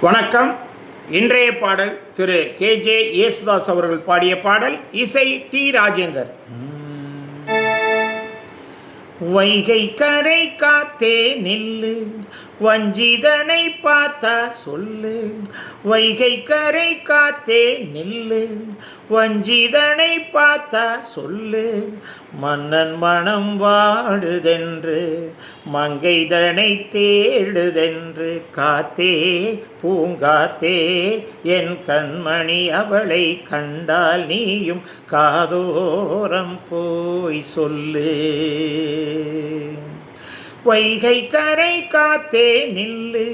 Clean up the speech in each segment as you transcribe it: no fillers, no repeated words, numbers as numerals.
வணக்கம். இன்றைய பாடல் திரு கே.ஜே. யேசுதாஸ் அவர்கள் பாடிய பாடல். இசை டி. ராஜேந்தர். வைகை கரை காத்தே நில்லு, வஞ்சிதனை பார்த்தா சொல்லு. வைகை கரை காத்தே நில்லு, வஞ்சிதனை பார்த்தா சொல்லு. மன்னன் மனம் வாடுதென்று, மங்கைதனை தேடுதென்று. காத்தே பூங்காத்தே என் கண்மணி, அவளை கண்டால் நீயும் காதோரம் போய் சொல்லு. வைகை கரை காத்தே நில்லு,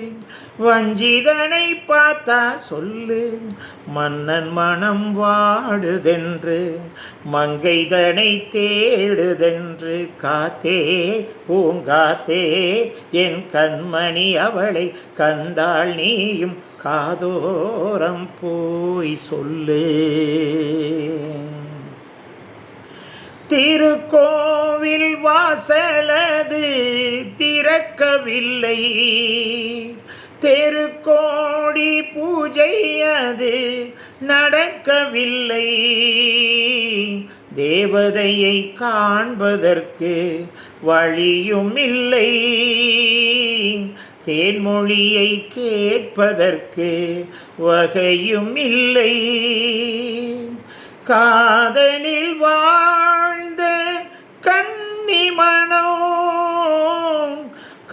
வஞ்சிதனை பார்த்தா சொல்லு. மன்னன் மனம் வாடுதென்று, மங்கைதனை தேடுதென்று. காத்தே பூங்காத்தே என் கண்மணி, அவளை கண்டால் நீயும் காதோரம் போய் சொல்லு. திருக்கோவில் வாசலது திறக்கவில்லை, தெருக்கோடி பூஜை அது நடக்கவில்லை. தேவதையை காண்பதற்கு வழியும் இல்லை, தேன்மொழியை கேட்பதற்கு வகையும் இல்லை. காதலில் வாழ்ந்த கன்னிமனோ,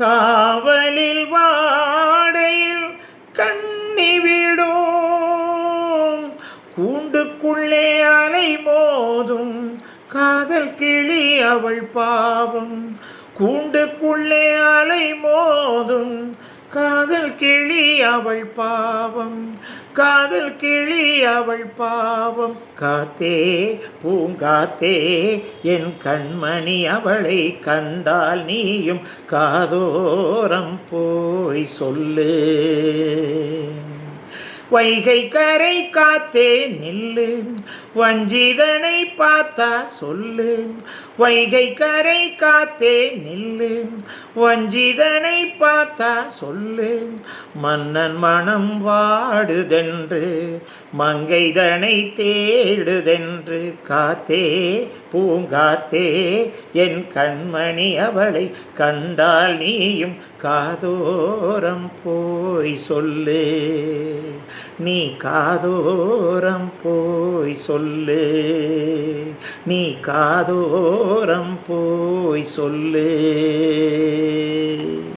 காவலில் வாடையில் கண்ணி விடும். கூண்டுக்குள்ளே அலை மோதும் காதல் கிளி அவள் பாவம். கூண்டுக்குள்ளே அலை மோதும் காதல் கிளி அவள் பாவம். காதல் கிளி அவள் பாவம். காத்தே பூங்காத்தே என் கண்மணி, அவளை கண்டால் நீயும் காதோரம் போய் சொல்லு. வைகை கரை காத்தே நில்லு, வஞ்சிதனை பார்த்தா சொல்லு. வைகை கரை காத்தே நில்லு, வஞ்சிதனை பார்த்தா சொல்லு. மன்னன் மனம் வாடுதென்று, மங்கைதனை தேடுதென்று. காத்தே பூங்காத்தே என் கண்மணி, அவளை கண்டால் நீயும் காதோரம் போய் சொல்லு. நீ காதோரம் போய் சொல்லு, நீ காதோரம் போய் சொல்லு.